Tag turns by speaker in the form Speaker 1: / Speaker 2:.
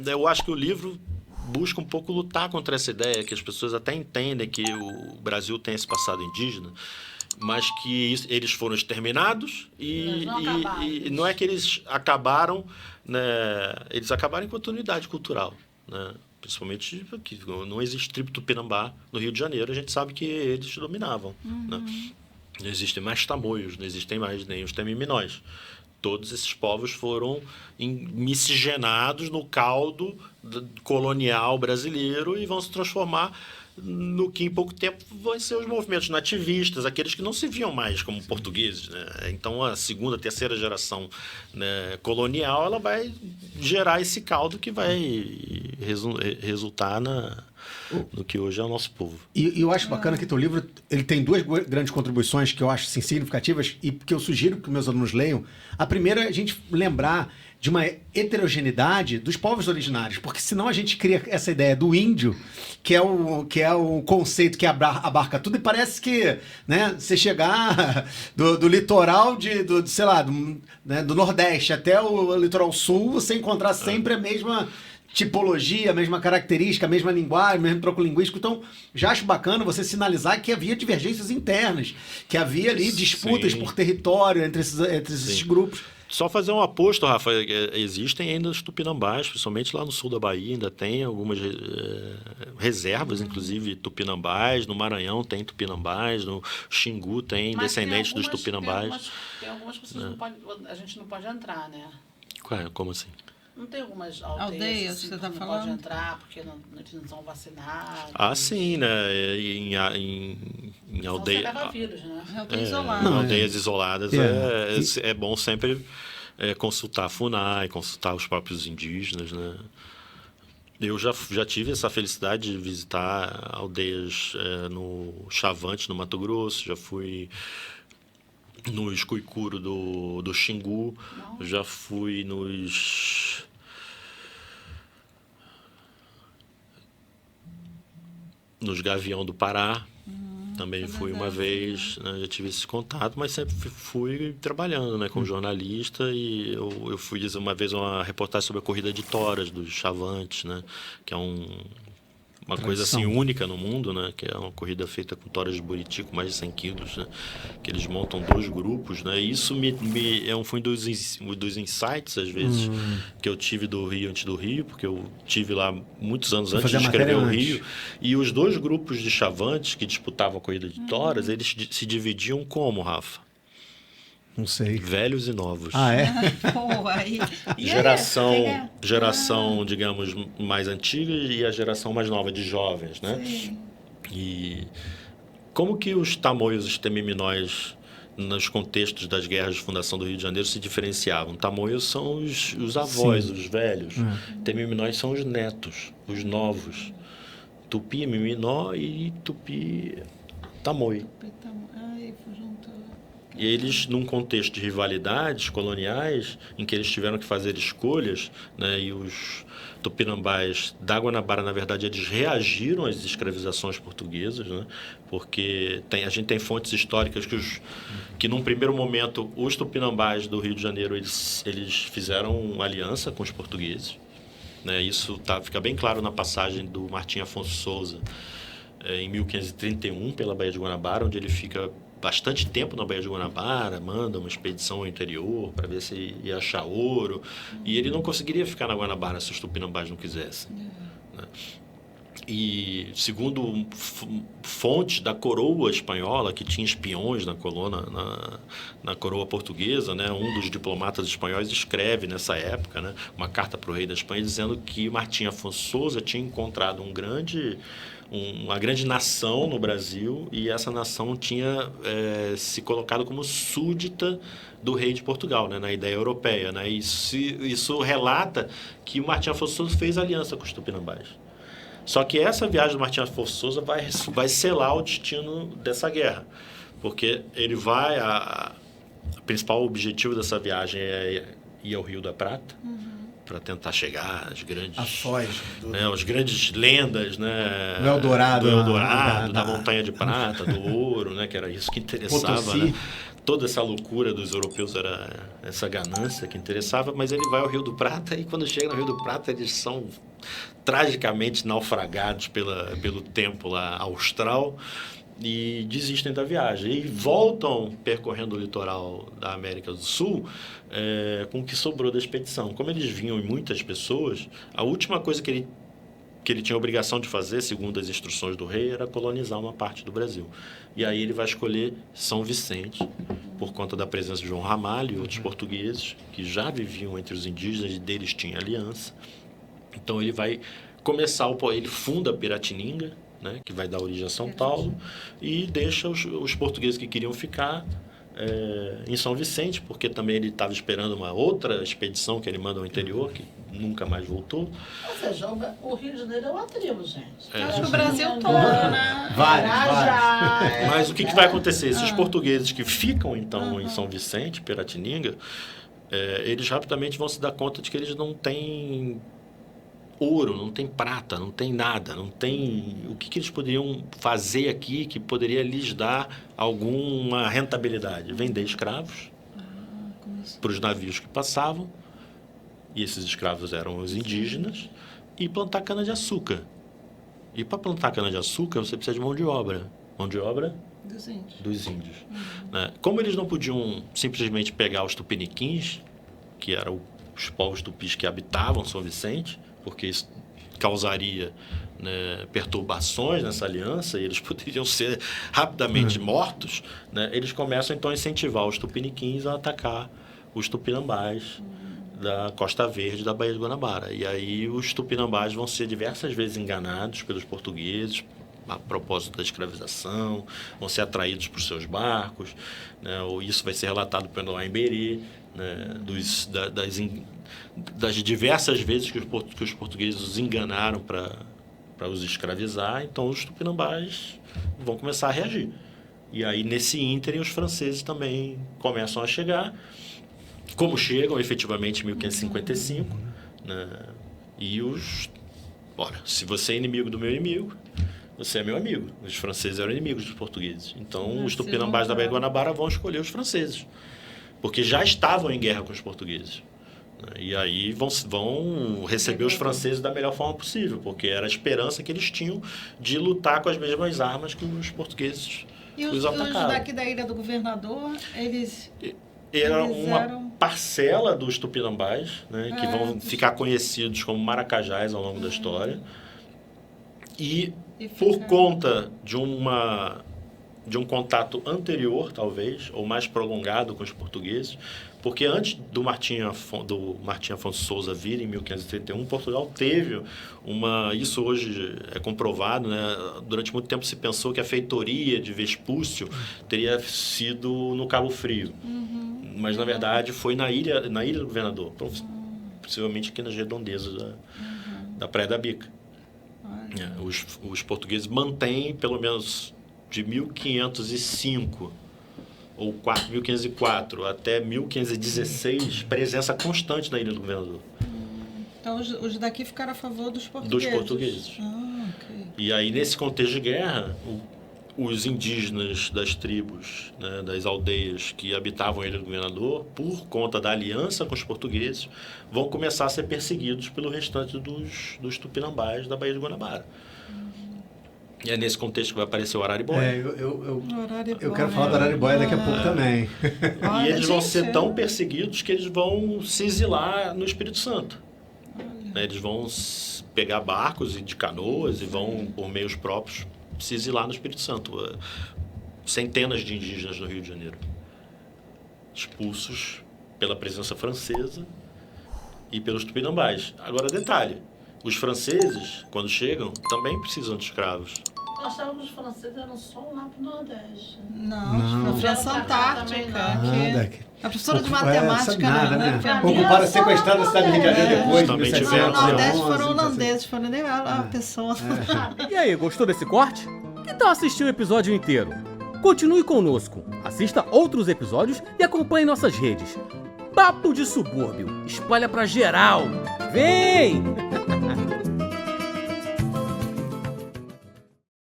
Speaker 1: eu acho que o livro busca um pouco lutar contra essa ideia, que as pessoas até entendem que o Brasil tem esse passado indígena, mas que eles foram exterminados e não é que eles acabaram, né, eles acabaram enquanto unidade cultural, né? Principalmente porque não existe tribo Tupinambá no Rio de Janeiro, a gente sabe que eles dominavam, né? Não existem mais tamoios, não existem mais nem os temiminóis. Todos esses povos foram miscigenados no caldo colonial brasileiro e vão se transformar no que em pouco tempo vão ser os movimentos nativistas, aqueles que não se viam mais como portugueses, né? Então a segunda, terceira geração, né, colonial, ela vai gerar esse caldo que vai resultar no que hoje é o nosso povo.
Speaker 2: E eu acho bacana que teu livro ele tem duas grandes contribuições que eu acho assim, significativas e que eu sugiro que meus alunos leiam. A primeira é a gente lembrar de uma heterogeneidade dos povos originários, porque senão a gente cria essa ideia do índio, que é o conceito que abarca tudo, e parece que, né, você chegar do litoral sei lá, do Nordeste até o litoral sul, você encontrar sempre a mesma tipologia, a mesma característica, a mesma linguagem, o mesmo troco linguístico. Então, já acho bacana você sinalizar que havia divergências internas, que havia ali disputas por território entre esses grupos.
Speaker 1: Só fazer um aposto, Rafa, existem ainda os tupinambás, principalmente lá no sul da Bahia, ainda tem algumas reservas, inclusive tupinambás, no Maranhão tem tupinambás, no Xingu tem descendentes dos tupinambás.
Speaker 3: Tem algumas que a gente não pode entrar, né?
Speaker 1: Como assim?
Speaker 3: Não tem algumas aldeias assim,
Speaker 4: que você está falando?
Speaker 3: Não pode entrar porque eles não são vacinados.
Speaker 1: Ah, sim, né? Em aldeia...
Speaker 3: Você leva vírus, né?
Speaker 1: Aldeias isoladas é bom sempre consultar a FUNAI, consultar os próprios indígenas, né? Eu já tive essa felicidade de visitar aldeias no Chavante, no Mato Grosso, já fui no Escuicuro do Xingu, já fui nos Gavião do Pará, também fui uma vez, né, já tive esse contato, mas sempre fui trabalhando, né, como jornalista, e eu fiz uma vez uma reportagem sobre a corrida de toras dos Chavantes, né, que é uma coisa assim única no mundo, né? Que é uma corrida feita com toras de buriti com mais de 100 quilos, né? Que eles montam 2 grupos, né? E isso foi um dos insights, às vezes, que eu tive do Rio antes do Rio, porque eu tive lá muitos anos antes de escrever o Rio. E os 2 grupos de chavantes que disputavam a corrida de toras, eles se dividiam como, Rafa?
Speaker 2: Não sei.
Speaker 1: Velhos e novos.
Speaker 2: Ah, é?
Speaker 4: Pô, aí...
Speaker 1: Geração, digamos, mais antiga e a geração mais nova de jovens, né?
Speaker 4: Sim.
Speaker 1: E como que os tamoios e os temiminóis, nos contextos das guerras de fundação do Rio de Janeiro, se diferenciavam? Tamoios são os avós, os velhos. Temiminóis são os netos, os novos. Tupi, miminó e tupi, tamoi. E eles, num contexto de rivalidades coloniais, em que eles tiveram que fazer escolhas, né, e os tupinambás da Guanabara, na verdade, eles reagiram às escravizações portuguesas, né, porque a gente tem fontes históricas que num primeiro momento, os tupinambás do Rio de Janeiro, eles fizeram uma aliança com os portugueses, né, isso fica bem claro na passagem do Martim Afonso Souza, em 1531, pela Baía de Guanabara, onde ele fica bastante tempo na Baía de Guanabara, manda uma expedição ao interior para ver se ia achar ouro, e ele não conseguiria ficar na Guanabara se os tupinambás não quisessem, né? E segundo fontes da coroa espanhola, que tinha espiões na coroa portuguesa, né, um dos diplomatas espanhóis escreve nessa época, né, uma carta para o rei da Espanha dizendo que Martim Afonso Souza tinha encontrado uma grande nação no Brasil, e essa nação tinha se colocado como súdita do rei de Portugal, né, na ideia europeia, né? Isso relata que o Martim Afonso Souza fez aliança com os tupinambás. Só que essa viagem do Martim Afonso Souza vai selar o destino dessa guerra, porque ele o principal objetivo dessa viagem é ir ao Rio da Prata, para tentar chegar às grandes...
Speaker 2: A Foz.
Speaker 1: As grandes lendas, né?
Speaker 2: Do Eldorado.
Speaker 1: Do Eldorado, da Montanha de Prata, do ouro, né? Que era isso que interessava,
Speaker 2: Potosí.
Speaker 1: né? Toda essa loucura dos europeus era essa ganância que interessava, mas ele vai ao Rio do Prata e quando chega no Rio do Prata eles são tragicamente naufragados pelo tempo lá austral e desistem da viagem. E voltam percorrendo o litoral da América do Sul com o que sobrou da expedição. Como eles vinham em muitas pessoas, a última coisa que ele tinha a obrigação de fazer, segundo as instruções do rei, era colonizar uma parte do Brasil. E aí ele vai escolher São Vicente, por conta da presença de João Ramalho e outros portugueses, que já viviam entre os indígenas e deles tinha aliança. Então ele vai começar, ele funda Piratininga, né, que vai dar origem a São Paulo, e deixa os portugueses que queriam ficar em São Vicente, porque também ele estava esperando uma outra expedição que ele manda ao interior, que nunca mais voltou.
Speaker 3: Ou seja, o Rio de Janeiro é uma tribo, gente.
Speaker 4: Acho que o Brasil todo, né?
Speaker 2: Vários.
Speaker 1: Mas o que vai acontecer? Esses portugueses que ficam, então, em São Vicente, Piratininga, eles rapidamente vão se dar conta de que eles não têm ouro, não tem prata, não tem nada, não tem... O que eles poderiam fazer aqui que poderia lhes dar alguma rentabilidade? Vender escravos para os navios que passavam, e esses escravos eram os indígenas, e plantar cana-de-açúcar. E para plantar cana-de-açúcar você precisa de mão de obra. Mão de obra? Dos índios. Né? Como eles não podiam simplesmente pegar os tupiniquins, que eram os povos tupis que habitavam São Vicente, porque isso causaria, né, perturbações nessa aliança e eles poderiam ser rapidamente mortos, né, eles começam então a incentivar os tupiniquins a atacar os tupinambás da Costa Verde da Baía de Guanabara. E aí os tupinambás vão ser diversas vezes enganados pelos portugueses a propósito da escravização, vão ser atraídos por seus barcos, né, ou isso vai ser relatado pelo Aimberê, né, das diversas vezes que os portugueses os enganaram para os escravizar. Então os tupinambás vão começar a reagir. E aí nesse ínterim os franceses também começam a chegar, como chegam efetivamente em 1555, né, e olha, se você é inimigo do meu inimigo, você é meu amigo. Os franceses eram inimigos dos portugueses. Então os tupinambás da Baía de Guanabara vão escolher os franceses, porque já estavam em guerra com os portugueses. E aí vão receber os franceses da melhor forma possível, porque era a esperança que eles tinham de lutar com as mesmas armas que os portugueses os atacaram.
Speaker 4: Os daqui da Ilha do Governador,
Speaker 1: Era uma parcela dos tupinambás, né, que vão ficar conhecidos como maracajás ao longo da história. E por conta de um contato anterior, talvez, ou mais prolongado com os portugueses, porque antes do Martim Afonso Souza vir, em 1531, Portugal teve isso hoje é comprovado, né? Durante muito tempo se pensou que a feitoria de Vespúcio teria sido no Cabo Frio, mas na verdade foi na ilha do Governador, possivelmente aqui nas redondezas da Praia da Bica. Os portugueses mantêm pelo menos de 1505 ou 1504 até 1516 presença constante na Ilha do Governador.
Speaker 4: Então os daqui ficaram a favor dos portugueses.
Speaker 1: Dos portugueses.
Speaker 4: Okay.
Speaker 1: E aí nesse contexto de guerra, os indígenas das tribos, né, das aldeias que habitavam a Ilha do Governador, por conta da aliança com os portugueses, vão começar a ser perseguidos pelo restante dos tupinambás da Baía de Guanabara. E é nesse contexto que vai aparecer o Araribóia.
Speaker 2: Eu quero falar do Araribóia daqui a pouco também.
Speaker 1: E eles vão ser tão perseguidos que eles vão se exilar no Espírito Santo. Eles vão pegar barcos de canoas e vão, por meios próprios, se exilar no Espírito Santo. Centenas de indígenas no Rio de Janeiro, expulsos pela presença francesa e pelos tupinambás. Agora, detalhe, os franceses, quando chegam, também precisam de escravos.
Speaker 3: Eu achava que os franceses eram só lá pro Nordeste.
Speaker 4: Não. Na França Antártica. A professora de
Speaker 2: Sabe
Speaker 4: matemática,
Speaker 2: nada,
Speaker 4: né?
Speaker 2: Ocuparam a sequestrada da cidade do Rio de Janeiro depois.
Speaker 1: Também
Speaker 4: No
Speaker 1: tiveram.
Speaker 4: Nordeste foram holandeses, foram nem a pessoa.
Speaker 5: E aí, gostou desse corte? Que tal assistir o episódio inteiro? Continue conosco, assista outros episódios e acompanhe nossas redes. Papo de Subúrbio. Espalha pra geral. Vem!